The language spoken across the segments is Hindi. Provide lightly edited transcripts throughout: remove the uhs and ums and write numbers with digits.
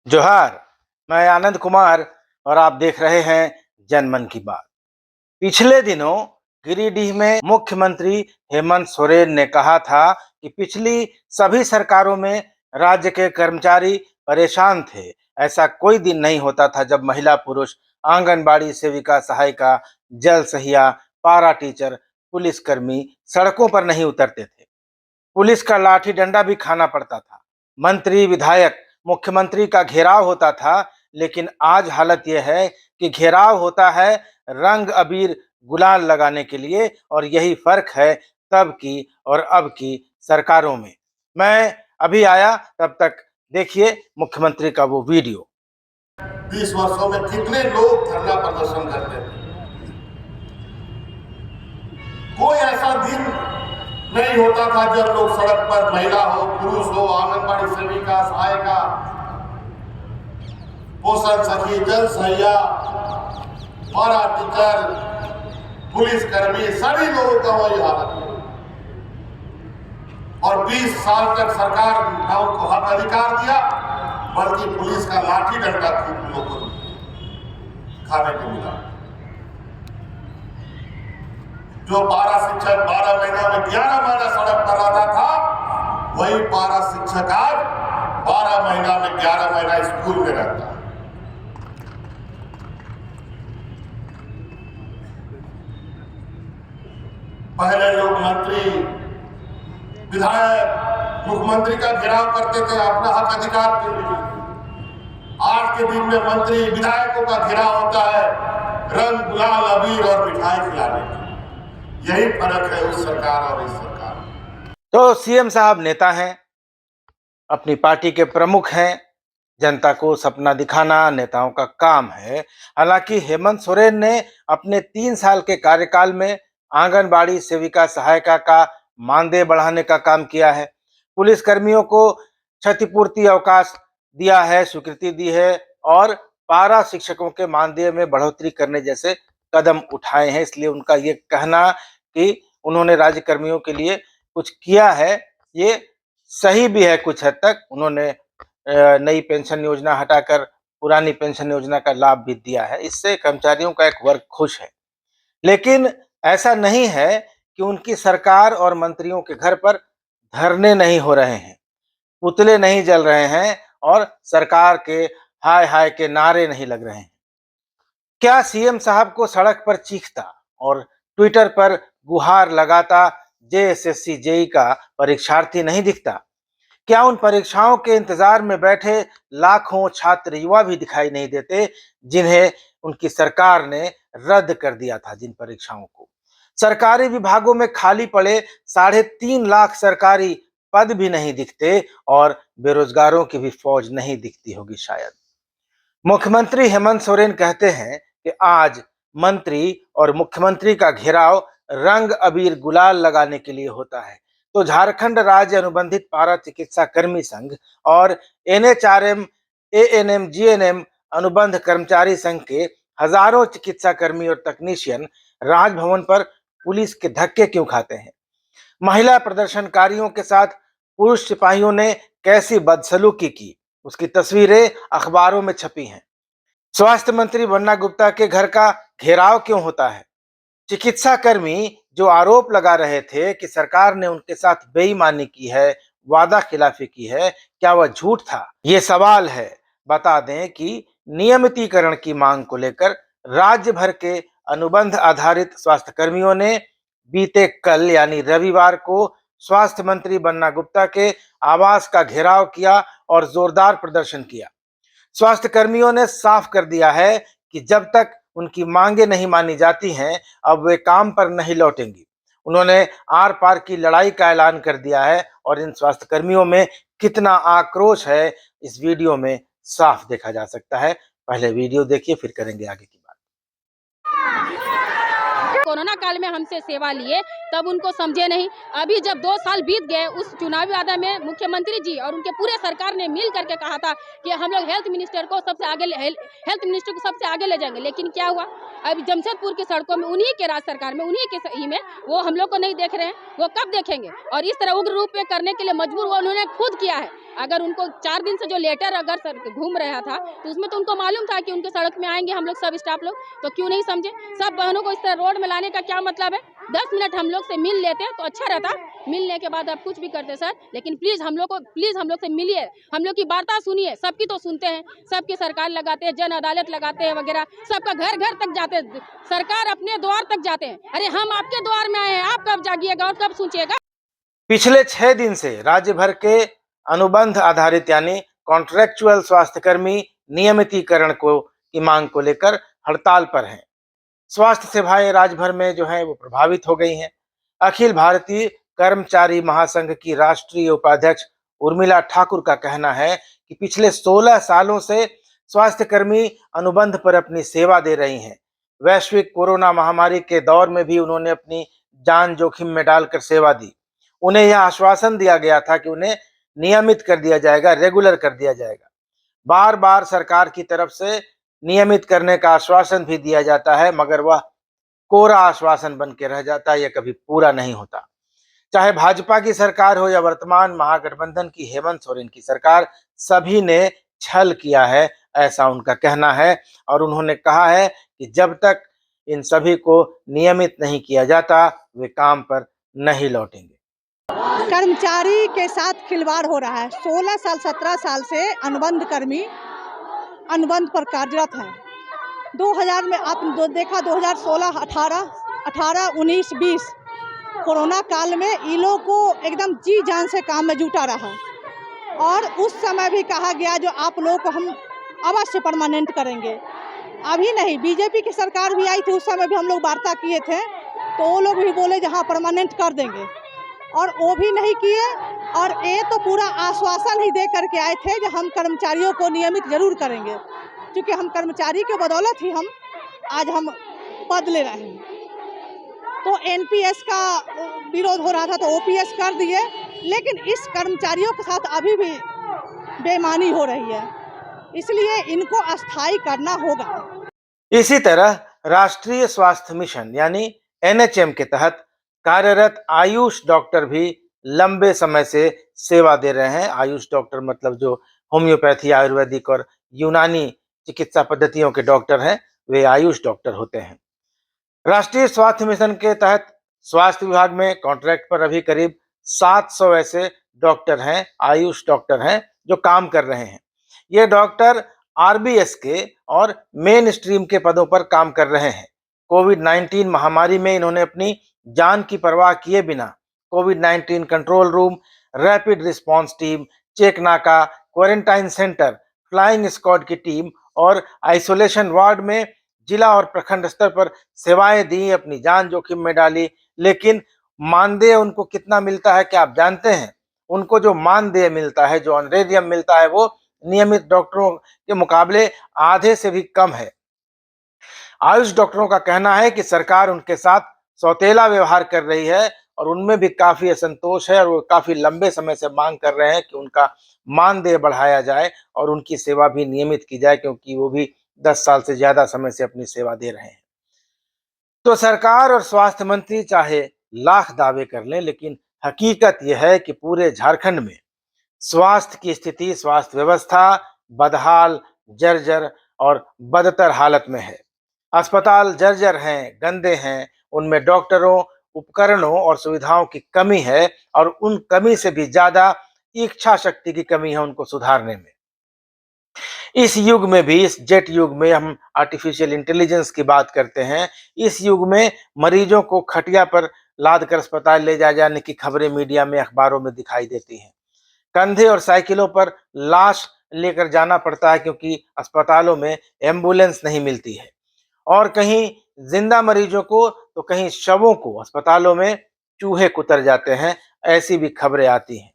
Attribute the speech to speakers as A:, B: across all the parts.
A: जोहार। मैं आनंद कुमार और आप देख रहे हैं जनमन की बात। पिछले दिनों गिरिडीह में मुख्यमंत्री हेमंत सोरेन ने कहा था कि पिछली सभी सरकारों में राज्य के कर्मचारी परेशान थे। ऐसा कोई दिन नहीं होता था जब महिला पुरुष, आंगनबाड़ी सेविका, सहायिका, जल सहिया, पारा टीचर, पुलिसकर्मी सड़कों पर नहीं उतरते थे। पुलिस का लाठी डंडा भी खाना पड़ता था। मंत्री, विधायक, मुख्यमंत्री का घेराव होता था। लेकिन आज हालत यह है कि घेराव होता है रंग अबीर गुलाल लगाने के लिए, और यही फर्क है तब की और अब की सरकारों में। मैं अभी आया, तब तक देखिए मुख्यमंत्री का वो वीडियो।
B: 20 वर्षों में कितने लोग धरना प्रदर्शन करते थे। कोई ऐसा दिन नहीं होता था जब लोग सड़क पर, महिला हो, पुरुष हो, आंगनबाड़ी सेविका, सहायिका, पोषण सखी, जल सहिया, पारा टीचर, पुलिसकर्मी, सभी लोगों का वही हालत है। और 20 साल तक सरकार न उनको हक अधिकार दिया, बल्कि पुलिस का लाठी डंडा खूब लोगों को खाने को मिला। जो पारा शिक्षक 12 महीना में 11 महीना सड़क पर रहता था, वही पारा शिक्षक आज 12 महीना में 11 महीना स्कूल में रहता है। पहले लोग मंत्री, विधायक, मुख्यमंत्री का घेराव करते थे अपना हक अधिकार के लिए। आज के दिन में मंत्री, विधायकों का घेराव होता है रंग, गुलाल, अबीर और मिठाई खिलाने का। यही फर्क है उस सरकार और इस सरकार में।
A: तो सीएम साहब नेता हैं, अपनी पार्टी के प्रमुख हैं, जनता को सपना दिखाना नेताओं का काम है। हालांकि हेमंत सोरेन ने अपने 3 साल के कार्यकाल में आंगनबाड़ी सेविका, सहायिका का मानदेय बढ़ाने का काम किया है। पुलिस कर्मियों को क्षतिपूर्ति अवकाश दिया है, स्वीकृति दी है, और पारा शिक्षकों के मानदेय में बढ़ोतरी करने जैसे कदम उठाए हैं। इसलिए उनका ये कहना कि उन्होंने राज्य कर्मियों के लिए कुछ किया है, ये सही भी है। कुछ हद तक उन्होंने नई पेंशन योजना हटाकर पुरानी पेंशन योजना का लाभ भी दिया है। इससे कर्मचारियों का एक वर्ग खुश है। लेकिन ऐसा नहीं है कि उनकी सरकार और मंत्रियों के घर पर धरने नहीं हो रहे हैं, पुतले नहीं जल रहे हैं, और सरकार के हाय हाय के नारे नहीं लग रहे हैं। क्या सीएम साहब को सड़क पर चीखता और ट्विटर पर गुहार लगाता जेएसएससी जेई का परीक्षार्थी नहीं दिखता? क्या उन परीक्षाओं के इंतजार में बैठे लाखों छात्र युवा भी दिखाई नहीं देते, जिन्हें उनकी सरकार ने रद्द कर दिया था? जिन परीक्षाओं को सरकारी विभागों में खाली पड़े 3.5 लाख सरकारी पद भी नहीं दिखते, और बेरोजगारों की भी फौज नहीं दिखती होगी शायद। मुख्यमंत्री हेमंत सोरेन कहते हैं कि आज मंत्री और मुख्यमंत्री का घेराव रंग अबीर गुलाल लगाने के लिए होता है। तो झारखंड राज्य अनुबंधित पारा चिकित्सा कर्मी संघ और एनएचआरएम, एएनएम, जीएनएम अनुबंध कर्मचारी संघ के हजारों चिकित्सा कर्मी और तकनीशियन राजभवन पर पुलिस के धक्के क्यों खाते हैं? महिला प्रदर्शनकारियों के साथ पुरुष सिपाहियों ने कैसी बदसलूकी की, उसकी तस्वीरें अखबारों में छपी हैं। स्वास्थ्य मंत्री बन्ना गुप्ता के घर का घेराव क्यों होता है? चिकित्सा कर्मी जो आरोप लगा रहे थे कि सरकार ने उनके साथ बेईमानी की है, वादा खिलाफी की है, क्या वह झूठ था? ये सवाल है। बता दें कि नियमितीकरण की मांग को लेकर राज्य भर के अनुबंध आधारित स्वास्थ्य कर्मियों ने बीते कल यानी रविवार को स्वास्थ्य मंत्री बन्ना गुप्ता के आवास का घेराव किया और जोरदार प्रदर्शन किया। स्वास्थ्य कर्मियों ने साफ कर दिया है कि जब तक उनकी मांगे नहीं मानी जाती हैं, अब वे काम पर नहीं लौटेंगी। उन्होंने आर पार की लड़ाई का ऐलान कर दिया है, और इन स्वास्थ्य कर्मियों में कितना आक्रोश है इस वीडियो में साफ देखा जा सकता है। पहले वीडियो देखिए, फिर करेंगे आगे की बात।
C: कोरोना काल में हमसे सेवा लिए, तब उनको समझे नहीं। अभी जब 2 साल बीत गए, उस चुनावी वादा में मुख्यमंत्री जी और उनके पूरे सरकार ने मिल करके कहा था कि हम लोग हेल्थ मिनिस्टर को सबसे आगे ले जाएंगे, लेकिन क्या हुआ? अभी जमशेदपुर की सड़कों में उन्हीं के राज सरकार में, उन्हीं के सही में वो हम लोग को नहीं देख रहे हैं। वो कब देखेंगे? और इस तरह उग्र रूप में करने के लिए मजबूर वो उन्होंने खुद किया है। अगर उनको 4 दिन से जो लेटर अगर सर घूम रहा था, तो उसमें तो उनको मालूम था कि उनके सड़क में आएंगे हम लोग सब स्टाफ लोग, तो क्यों नहीं समझे? सब बहनों को इस तरह रोड में लाने का क्या मतलब है? 10 मिनट हम लोग से मिल लेते तो अच्छा रहता। मिलने के बाद आप कुछ भी करते सर, लेकिन प्लीज हम लोग से मिलिए, हम लोग की वार्ता सुनिए। सबकी तो सुनते हैं, सबकी सरकार लगाते हैं, जन अदालत लगाते हैं वगैरह, सबका घर घर तक जाते हैं, सरकार अपने द्वार तक जाते हैं। अरे हम आपके द्वार में आए हैं, आप कब जागिएगा और कब सोचिएगा?
A: पिछले 6 दिन से राज्य भर के अनुबंध आधारित यानी कॉन्ट्रेक्चुअल स्वास्थ्यकर्मी नियमितीकरण को की मांग को लेकर हड़ताल पर हैं। स्वास्थ्य सेवाएं राज्य भर में जो है वो प्रभावित हो गई हैं। अखिल भारतीय कर्मचारी महासंघ की राष्ट्रीय उपाध्यक्ष उर्मिला ठाकुर का कहना है कि पिछले 16 सालों से स्वास्थ्यकर्मी अनुबंध पर अपनी सेवा दे रही हैं। वैश्विक कोरोना महामारी के दौर में भी उन्होंने अपनी जान जोखिम में डालकर सेवा दी। उन्हें यह आश्वासन दिया गया था कि उन्हें नियमित कर दिया जाएगा, रेगुलर कर दिया जाएगा। बार बार सरकार की तरफ से नियमित करने का आश्वासन भी दिया जाता है, मगर वह कोरा आश्वासन बन के रह जाता है, यह कभी पूरा नहीं होता। चाहे भाजपा की सरकार हो या वर्तमान महागठबंधन की हेमंत सोरेन की सरकार, सभी ने छल किया है, ऐसा उनका कहना है। और उन्होंने कहा है कि जब तक इन सभी को नियमित नहीं किया जाता, वे काम पर नहीं लौटेंगे।
D: कर्मचारी के साथ खिलवाड़ हो रहा है। 16 साल 17 साल से अनुबंध कर्मी अनुबंध पर कार्यरत हैं। 2000 में आपने देखा, 2016, 18, 19, 20 कोरोना काल में इन लोगों को एकदम जी जान से काम में जुटा रहा। और उस समय भी कहा गया जो आप लोगों को हम अवश्य परमानेंट करेंगे। अभी नहीं, बीजेपी की सरकार भी आई थी, उस समय भी हम लोग वार्ता किए थे, तो वो लोग भी बोले जहाँ परमानेंट कर देंगे, और वो भी नहीं किए। और ये तो पूरा आश्वासन ही दे करके आए थे कि हम कर्मचारियों को नियमित जरूर करेंगे, क्योंकि हम कर्मचारी के बदौलत ही आज हम पद ले रहे हैं। तो एनपीएस का विरोध हो रहा था तो ओपीएस कर दिए, लेकिन इस कर्मचारियों के साथ अभी भी बेईमानी हो रही है, इसलिए इनको अस्थायी करना होगा।
A: इसी तरह राष्ट्रीय स्वास्थ्य मिशन यानी एनएचएम के तहत कार्यरत आयुष डॉक्टर भी लंबे समय से सेवा दे रहे हैं। आयुष डॉक्टर मतलब जो होम्योपैथी, आयुर्वेदिक और यूनानी चिकित्सा पद्धतियों के डॉक्टर हैं, वे आयुष डॉक्टर होते हैं। राष्ट्रीय स्वास्थ्य मिशन के तहत स्वास्थ्य विभाग में कॉन्ट्रैक्ट पर अभी करीब 700 ऐसे डॉक्टर हैं, आयुष डॉक्टर हैं, जो काम कर रहे हैं। ये डॉक्टर आरबीएस के और मेन स्ट्रीम के पदों पर काम कर रहे हैं। कोविड-19 महामारी में इन्होंने अपनी जान की परवाह किए बिना covid control room, rapid response team, check नाका, क्वारंटाइन सेंटर, फ्लाइंग स्क्वाड की टीम और आइसोलेशन वार्ड में जिला और प्रखंड स्तर पर सेवाएं दी, अपनी जान जोखिम में डाली। लेकिन मानदेय उनको कितना मिलता है क्या आप जानते हैं? उनको जो मानदेय मिलता है, जो ऑनरेरियम मिलता है, वो नियमित डॉक्टरों के मुकाबले आधे से भी कम है। आयुष डॉक्टरों का कहना है कि सरकार उनके साथ सौतेला व्यवहार कर रही है और उनमें भी काफी असंतोष है और वो काफी लंबे समय से मांग कर रहे हैं कि उनका मानदेय बढ़ाया जाए और उनकी सेवा भी नियमित की जाए, क्योंकि वो भी 10 साल से ज्यादा समय से अपनी सेवा दे रहे हैं। तो सरकार और स्वास्थ्य मंत्री चाहे लाख दावे कर लें, लेकिन हकीकत यह है कि पूरे झारखंड में स्वास्थ्य की स्थिति, स्वास्थ्य व्यवस्था बदहाल, जर्जर और बदतर हालत में है। अस्पताल जर्जर हैं, गंदे हैं, उनमें डॉक्टरों, उपकरणों और सुविधाओं की कमी है और उन कमी से भी ज्यादा इच्छा शक्ति की कमी है उनको सुधारने में। इस युग में भी, इस जेट युग में हम आर्टिफिशियल इंटेलिजेंस की बात करते हैं, इस युग में मरीजों को खटिया पर लाद कर अस्पताल ले जाए जाने की खबरें मीडिया में, अखबारों में दिखाई देती हैं। कंधे और साइकिलों पर लाश लेकर जाना पड़ता है क्योंकि अस्पतालों में एम्बुलेंस नहीं मिलती है, और कहीं जिंदा मरीजों को तो कहीं शवों को अस्पतालों में चूहे कुतर जाते हैं, ऐसी भी खबरें आती हैं।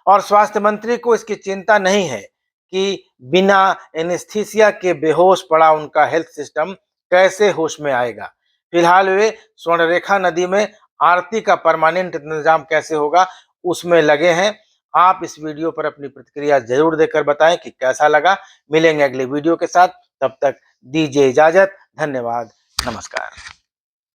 A: और स्वास्थ्य मंत्री को इसकी चिंता नहीं है कि बिना एनेस्थीसिया के बेहोश पड़ा उनका हेल्थ सिस्टम कैसे होश में आएगा। फिलहाल वे स्वर्णरेखा नदी में आरती का परमानेंट इंतजाम कैसे होगा उसमें लगे हैं। आप इस वीडियो पर अपनी प्रतिक्रिया जरूर देकर बताएं कि कैसा लगा। मिलेंगे अगले वीडियो के साथ, तब तक दीजिए इजाजत। धन्यवाद, नमस्कार।